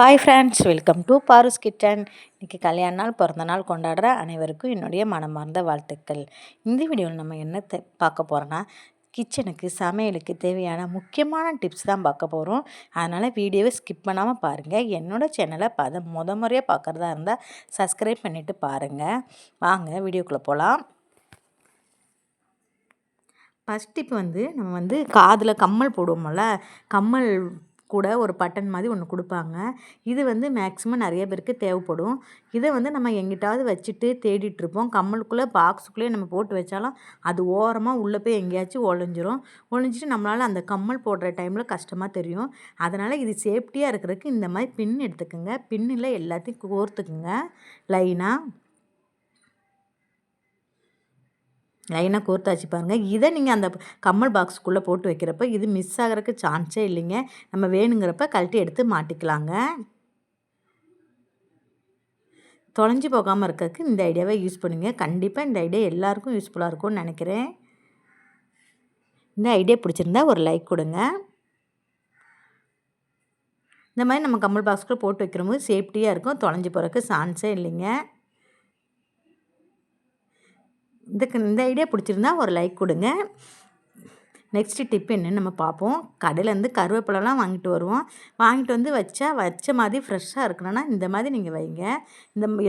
Hi friends, welcome to Paru's kitchen. இன்றைக்கி கல்யாண நாள், பிறந்த நாள் கொண்டாடுற அனைவருக்கும் என்னுடைய மனமார்ந்த வாழ்த்துக்கள். இந்த வீடியோவில் நம்ம என்ன பார்க்க போகிறோன்னா, கிச்சனுக்கு சமையலுக்கு தேவையான முக்கியமான டிப்ஸ் தான் பார்க்க போகிறோம். அதனால் வீடியோவை ஸ்கிப் பண்ணாமல் பாருங்கள். என்னோடய சேனலை முறையாக பார்க்குறதா இருந்தால் சப்ஸ்கிரைப் பண்ணிவிட்டு பாருங்கள். வாங்க வீடியோக்குள்ளே போகலாம். ஃபஸ்ட் டிப் நம்ம காதில் கம்மல் போடுவோம்ல, கம்மல் கூட ஒரு பட்டன் மாதிரி ஒன்று கொடுப்பாங்க. இது மேக்ஸிமம் நிறைய பேருக்கு தேவைப்படும். இதை நம்ம எங்கிட்டாவது வச்சுட்டு தேடிட்டுருப்போம். கம்மலுக்குள்ளே பாக்ஸுக்குள்ளேயே நம்ம போட்டு வச்சாலும் அது ஓரமாக உள்ளே போய் எங்கேயாச்சும் ஒழிஞ்சிட்டு நம்மளால் அந்த கம்மல் போடுற டைமில் கஷ்டமாக தெரியும். அதனால் இது சேஃப்டியாக இருக்கிறதுக்கு இந்த மாதிரி பின் எடுத்துக்கோங்க. பின்னில் எல்லாத்தையும் கோர்த்துக்குங்க. லைனாக கோர்த்தாச்சு பாருங்கள். இதை நீங்கள் அந்த கம்மல் பாக்ஸுக்குள்ளே போட்டு வைக்கிறப்ப இது மிஸ் ஆகிறதுக்கு சான்ஸே இல்லைங்க. நம்ம வேணுங்கிறப்ப கழட்டி எடுத்து மாட்டிக்கலாங்க. தொலைஞ்சி போகாமல் இருக்கிறதுக்கு இந்த ஐடியாவை யூஸ் பண்ணுங்கள். கண்டிப்பாக இந்த ஐடியா எல்லாருக்கும் யூஸ்ஃபுல்லாக இருக்கும்னு நினைக்கிறேன். இந்த ஐடியா பிடிச்சிருந்தா ஒரு லைக் கொடுங்க. இந்த மாதிரி நம்ம கம்மல் பாக்ஸுக்குள்ளே போட்டு வைக்கிறபோது சேஃப்டியாக இருக்கும். தொலைஞ்சி போகிறதுக்கு சான்ஸே இல்லைங்க. இந்த ஐடியா பிடிச்சிருந்தா ஒரு லைக் கொடுங்க. நெக்ஸ்ட்டு டிப் என்னென்னு நம்ம பார்ப்போம். கடையிலேருந்து கருவேப்பிலலாம் வாங்கிட்டு வருவோம். வாங்கிட்டு வந்து வச்ச மாதிரி ஃப்ரெஷ்ஷாக இருக்கணும்னா இந்த மாதிரி நீங்கள் வைங்க.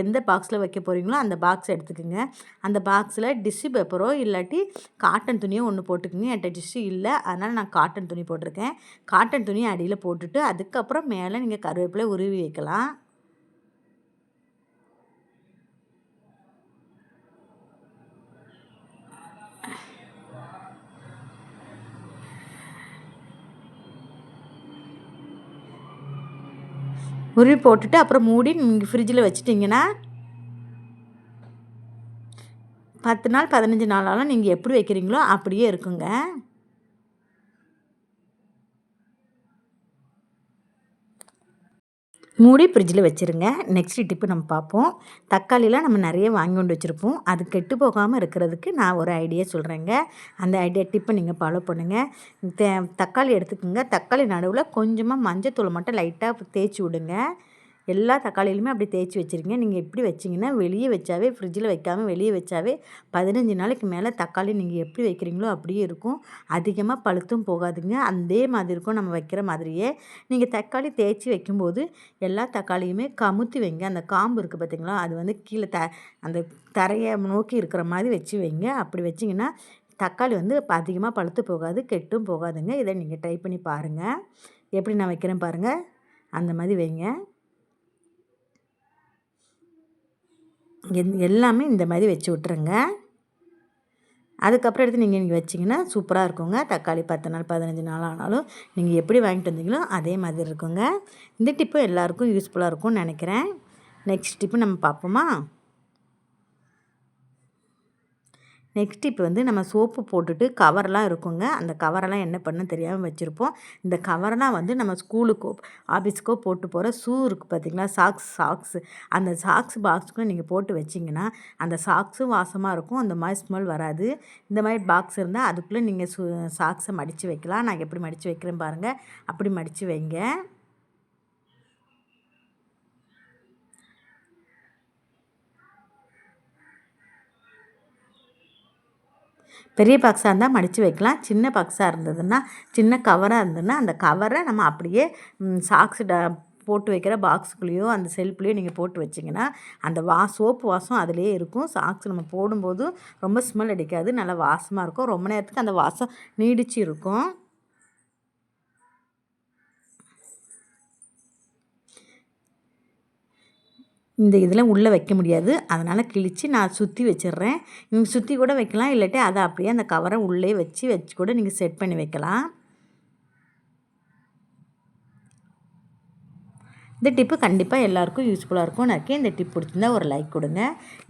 எந்த பாக்ஸில் வைக்க போகிறீங்களோ அந்த பாக்ஸ் எடுத்துக்கோங்க. அந்த பாக்ஸில் டிஷ்யூ பேப்பரோ இல்லாட்டி காட்டன் துணியோ ஒன்று போட்டுக்குங்க. என்கிட்ட டிஷ்யூ இல்லை, அதனால் நான் காட்டன் துணி போட்டிருக்கேன். காட்டன் துணி அடியில் போட்டுட்டு அதுக்கப்புறம் மேலே நீங்கள் கருவேப்பிலை உருவி வைக்கலாம். உருவி போட்டுட்டு அப்புறம் மூடி நீங்கள் ஃப்ரிட்ஜில் வச்சிட்டிங்கன்னா 10 நாள் 15 நாளாலும் நீங்கள் எப்படி வைக்கிறீங்களோ அப்படியே இருக்குங்க. மூடி ஃப்ரிட்ஜில் வச்சுருங்க. நெக்ஸ்ட் டிப்பு நம்ம பார்ப்போம். தக்காளிலாம் நம்ம நிறைய வாங்கி கொண்டு வச்சுருப்போம். அது கெட்டு போகாமல் இருக்கிறதுக்கு நான் ஒரு ஐடியா சொல்கிறேங்க. அந்த ஐடியா டிப்பை நீங்கள் ஃபாலோ பண்ணுங்கள். தக்காளி எடுத்துக்கோங்க. தக்காளி நடுவில் கொஞ்சமாக மஞ்சத்தூளை மட்டும் லைட்டாக தேய்ச்சி விடுங்க. எல்லா தக்காளியிலுமே அப்படி தேய்ச்சி வச்சுருங்க. நீங்கள் எப்படி வச்சிங்கன்னா வெளியே வச்சாவே, ஃப்ரிட்ஜில் வைக்காமல் வெளியே வச்சாவே 15 நாளைக்கு மேலே தக்காளி நீங்கள் எப்படி வைக்கிறீங்களோ அப்படியே இருக்கும். அதிகமாக பழுத்தும் போகாதுங்க. அதே மாதிரி இருக்கும் நம்ம வைக்கிற மாதிரியே. நீங்கள் தக்காளி தேய்ச்சி வைக்கும்போது எல்லா தக்காளியுமே கமுத்தி வைங்க. அந்த காம்பு இருக்குது பார்த்திங்களா, அது கீழே அந்த தரையை நோக்கி இருக்கிற மாதிரி வச்சு வைங்க. அப்படி வச்சிங்கன்னா தக்காளி அதிகமாக பழுத்து போகாது, கெட்டும் போகாதுங்க. இதை நீங்கள் ட்ரை பண்ணி பாருங்கள். எப்படி நான் வைக்கிறேன் பாருங்கள். அந்த மாதிரி வைங்க. எல்லாமே இந்த மாதிரி வச்சு விட்ருங்க. அதுக்கப்புறம் எடுத்து நீங்கள் வச்சிங்கன்னா சூப்பராக இருக்குங்க. தக்காளி 10 நாள் 15 நாள் ஆனாலும் நீங்கள் எப்படி வாங்கிட்டு வந்தீங்களோ அதே மாதிரி இருக்குங்க. இந்த டிப்பு எல்லாருக்கும் யூஸ்ஃபுல்லாக இருக்கும்னு நினைக்கிறேன். நெக்ஸ்ட் டிப்பு நம்ம பார்ப்போமா. நெக்ஸ்ட் இப்போ நம்ம சோப்பு போட்டுட்டு கவரெல்லாம் இருக்குங்க. அந்த கவரெல்லாம் என்ன பண்ண தெரியாமல் வச்சுருப்போம். இந்த கவரெல்லாம் நம்ம ஸ்கூலுக்கோ ஆஃபீஸுக்கோ போட்டு போகிற ஷூ இருக்குது பார்த்திங்களா, சாக்ஸு. அந்த சாக்ஸ் பாக்ஸுக்கும் நீங்கள் போட்டு வச்சிங்கன்னா அந்த சாக்ஸும் வாசமாக இருக்கும். அந்த மாதிரி ஸ்மெல் வராது. இந்த மாதிரி பாக்ஸ் இருந்தால் அதுக்குள்ளே நீங்கள் சாக்ஸை மடித்து வைக்கலாம். நான் எப்படி மடித்து வைக்கிறேன் பாருங்கள். அப்படி மடித்து வைங்க. பெரிய பாக்ஸாக இருந்தால் மடித்து வைக்கலாம். சின்ன பாக்ஸாக இருந்ததுன்னா, சின்ன கவராக இருந்ததுன்னா அந்த கவரை நம்ம அப்படியே சாக்ஸு போட்டு வைக்கிற பாக்ஸுக்குள்ளேயோ அந்த செல்ஃப்லேயோ நீங்கள் போட்டு வச்சிங்கன்னா அந்த சோப்பு வாசம் அதிலே இருக்கும். சாக்ஸ் நம்ம போடும்போதும் ரொம்ப ஸ்மெல் அடிக்காது, நல்லா வாசமாக இருக்கும். ரொம்ப நேரத்துக்கு அந்த வாசம் நீடிச்சு இருக்கும். இந்த இதில் உள்ளே வைக்க முடியாது, அதனால் கிழித்து நான் சுற்றி வச்சிடுறேன். நீங்கள் சுற்றி கூட வைக்கலாம், இல்லாட்டி அதை அப்படியே அந்த கவரை உள்ளே வச்சு கூட நீங்கள் செட் பண்ணி வைக்கலாம். இந்த டிப்பு கண்டிப்பாக எல்லாேருக்கும் யூஸ்ஃபுல்லாக இருக்கும். எனக்கு இந்த டிப் பிடிச்சிருந்தா ஒரு லைக் கொடுங்க.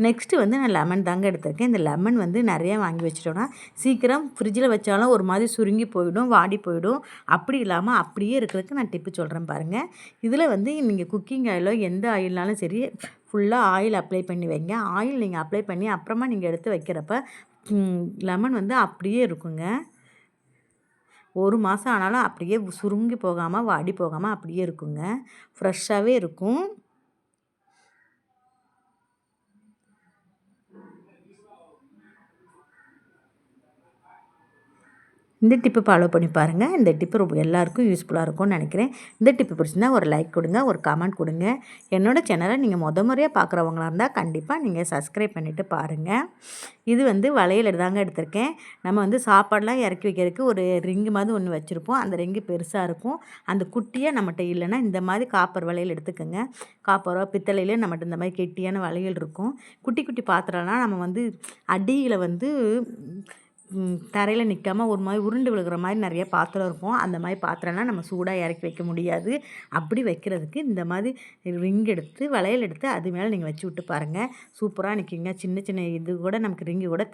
நெக்ஸ்ட்டு நான் லெமன் தாங்க எடுத்திருக்கேன். இந்த லெமன் நிறையா வாங்கி வச்சிட்டோன்னா சீக்கிரம் ஃப்ரிட்ஜில் வச்சாலும் ஒரு மாதிரி சுருங்கி போயிடும், வாடி போயிடும். அப்படி இல்லாமல் அப்படியே இருக்கிறதுக்கு நான் டிப்பு சொல்கிறேன் பாருங்கள். இதில் நீங்கள் குக்கிங் ஆயிலோ எந்த ஆயில்னாலும் சரி ஃபுல்லாக ஆயில் அப்ளை பண்ணி வைங்க. ஆயில் நீங்கள் அப்ளை பண்ணி அப்புறமா நீங்கள் எடுத்து வைக்கிறப்ப லெமன் அப்படியே இருக்குங்க. 1 மாதம் ஆனாலும் அப்படியே சுருங்கி போகாமல் வாடி போகாமல் அப்படியே இருக்குங்க. ஃப்ரெஷ்ஷாகவே இருக்கும். இந்த டிப்பு ஃபாலோ பண்ணி பாருங்கள். இந்த டிப்பு ரொம்ப எல்லாருக்கும் யூஸ்ஃபுல்லாக இருக்கும்னு நினைக்கிறேன். இந்த டிப்பு பிடிச்சிருந்தா ஒரு லைக் கொடுங்க, ஒரு கமெண்ட் கொடுங்க. என்னோடய சேனலை நீங்கள் முறையாக பார்க்குறவங்களா இருந்தால் கண்டிப்பாக நீங்கள் சப்ஸ்கிரைப் பண்ணிவிட்டு பாருங்கள். இது வந்து வளையல் தாங்க எடுத்திருக்கேன். நம்ம சாப்பாடெலாம் இறக்கி வைக்கிறதுக்கு ஒரு ரிங்கு மாதிரி ஒன்று வச்சுருப்போம். அந்த ரிங்கு பெருசாக இருக்கும். அந்த குட்டியாக நம்மகிட்ட இல்லைன்னா இந்த மாதிரி காப்பர் வளையல் எடுத்துக்கோங்க. காப்பரோ பித்தளையிலே நம்மகிட்ட இந்த மாதிரி கெட்டியான வளையல் இருக்கும். குட்டி குட்டி பாத்திரம்லாம் நம்ம அடியில் தரையில் நிற்காமல் ஒரு மாதிரி உருண்டு விழுகிற மாதிரி நிறைய பாத்திரம் இருக்கும். அந்த மாதிரி பாத்திரம்லாம் நம்ம சூடாக இறக்கி வைக்க முடியாது. அப்படி வைக்கிறதுக்கு இந்த மாதிரி ரிங் எடுத்து வளையல் எடுத்து அது மேலே நீங்கள் வச்சு விட்டு பாருங்கள். சூப்பராக நிற்குங்க. சின்ன சின்ன இது கூட நமக்கு ரிங்கு கூட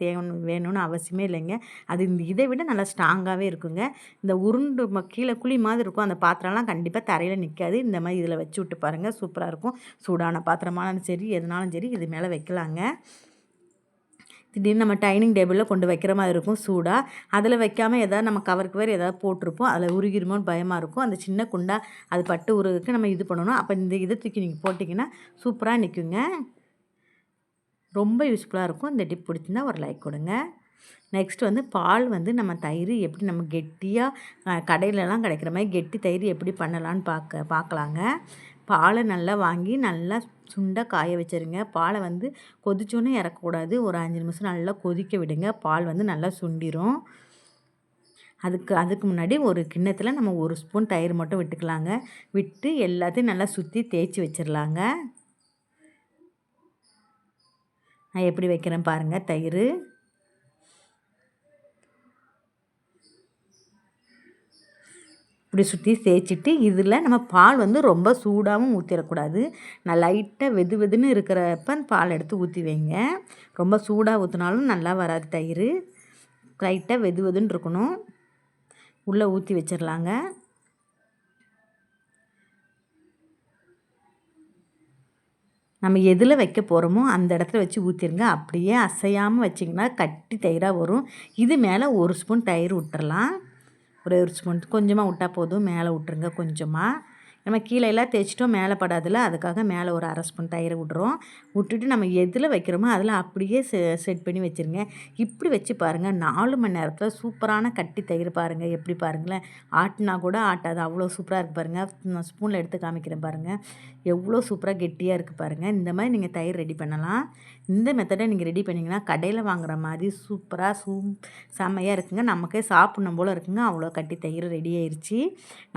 வேணும்னு அவசியமே இல்லைங்க. அது இதை விட நல்லா ஸ்ட்ராங்காகவே இருக்குங்க. இந்த உருண்டு கீழே குழி மாதிரி இருக்கும். அந்த பாத்திரம்லாம் கண்டிப்பாக தரையில் நிற்காது. இந்த மாதிரி இதில் வச்சு விட்டு பாருங்கள். சூப்பராக இருக்கும். சூடான பாத்திரமானாலும் சரி எதுனாலும் சரி இது மேலே வைக்கலாங்க. திடீர்னு நம்ம டைனிங் டேபிளில் கொண்டு வைக்கிற மாதிரி இருக்கும் சூடாக. அதில் வைக்காமல் எதாவது நம்ம கவருக்கு வேறு எதாவது போட்டிருப்போம். அதில் உருகிருமோன்னு பயமாக இருக்கும். அந்த சின்ன குண்டா அது பட்டு உருகுக்கு நம்ம இது பண்ணணும். அப்போ இந்த இதை தூக்கி நீங்கள் போட்டிங்கன்னா சூப்பராக நிற்குங்க. ரொம்ப யூஸ்ஃபுல்லாக இருக்கும். இந்த டிப் பிடிச்சிருந்தா ஒரு லைக் கொடுங்க. நெக்ஸ்ட் பால் நம்ம தயிர் எப்படி நம்ம கெட்டியாக கடையிலலாம் கிடைக்கிற மாதிரி கெட்டி தயிர் எப்படி பண்ணலான்னு பார்க்கலாங்க. பாலை நல்லா வாங்கி நல்லா சுண்டாக காய வச்சுருங்க. பாலை கொதிச்சோன்னே இறக்கக்கூடாது. ஒரு 5 நிமிஷம் நல்லா கொதிக்க விடுங்க. பால் நல்லா சுண்டிரும். அதுக்கு முன்னாடி ஒரு கிண்ணத்தில் நம்ம 1 ஸ்பூன் தயிர் மட்டும் விட்டுக்கலாங்க. விட்டு எல்லாத்தையும் நல்லா சுற்றி தேய்ச்சி வச்சிடலாங்க. நான் எப்படி வைக்கிறேன் பாருங்கள். தயிர் இப்படி சுற்றி தேய்ச்சிட்டு இதில் நம்ம பால் ரொம்ப சூடாகவும் ஊற்றிடக்கூடாது. நான் லைட்டாக வெதுன்னு இருக்கிறப்ப பால் எடுத்து ஊற்றி வைங்க. ரொம்ப சூடாக ஊற்றினாலும் நல்லா வராது தயிர். லைட்டாக வெதுன்னு இருக்கணும். உள்ளே ஊற்றி வச்சிடலாங்க. நம்ம எதில் வைக்க போகிறோமோ அந்த இடத்துல வச்சு ஊற்றிடுங்க. அப்படியே அசையாமல் வச்சிங்கன்னா கட்டி தயிராக வரும். இது மேலே 1 ஸ்பூன் தயிர் விட்டுறலாம். ஒரே 1 ஸ்பூன் கொஞ்சமாக விட்டால் போதும். மேலே விட்ருங்க கொஞ்சமாக. நம்ம கீழே எல்லாம் தேய்ச்சிட்டோம் மேலே படாதில்ல, அதுக்காக மேலே ஒரு 1/2 ஸ்பூன் தயிர் விட்றோம். விட்டுட்டு நம்ம எதில் வைக்கிறோமோ அதில் அப்படியே செட் பண்ணி வச்சுருங்க. இப்படி வச்சு பாருங்கள். 4 மணி நேரத்தில் சூப்பரான கட்டி தயிர் பாருங்கள். எப்படி பாருங்களேன், ஆட்டினா கூட ஆட்டாது, அவ்வளோ சூப்பராக இருக்குது பாருங்கள். நான் ஸ்பூனில் எடுத்து காமிக்கிறேன் பாருங்கள். எவ்வளோ சூப்பராக கெட்டியாக இருக்குது பாருங்கள். இந்த மாதிரி நீங்கள் தயிர் ரெடி பண்ணலாம். இந்த மெத்தடை நீங்கள் ரெடி பண்ணிங்கன்னா கடையில் வாங்குகிற மாதிரி சூப்பராக செம்மையாக இருக்குங்க. நமக்கே சாப்பிட்ணும் போல் இருக்குங்க. அவ்வளோ கட்டி தயிர் ரெடி ஆயிடுச்சு.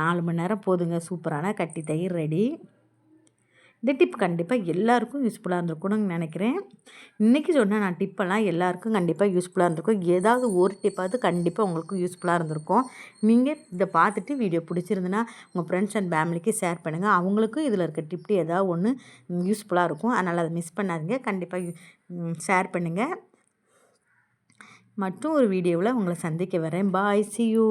4 மணி நேரம் போதுங்க. சூப்பரான கட்டி தயிர் ரெடி. இந்த டிப் கண்டிப்பாக எல்லாருக்கும் யூஸ்ஃபுல்லாக இருந்திருக்கும்னு நினைக்கிறேன். இன்றைக்கி சொன்ன நான் டிப்பெல்லாம் எல்லாருக்கும் கண்டிப்பாக யூஸ்ஃபுல்லாக இருந்திருக்கும். ஏதாவது ஒரு டிப்பாவது கண்டிப்பாக உங்களுக்கு யூஸ்ஃபுல்லாக இருந்திருக்கும். நீங்கள் இதை பார்த்துட்டு வீடியோ பிடிச்சிருந்துன்னா உங்கள் ஃப்ரெண்ட்ஸ் அண்ட் ஃபேமிலிக்கு ஷேர் பண்ணுங்கள். அவங்களுக்கும் இதில் இருக்க டிப்பு ஏதாவது ஒன்று யூஸ்ஃபுல்லாக இருக்கும். அதனால் அதை மிஸ் பண்ணாதீங்க. கண்டிப்பாக ஷேர் பண்ணுங்கள். மற்றும் ஒரு வீடியோவில் உங்களை சந்திக்க வரேன். பாய், see you.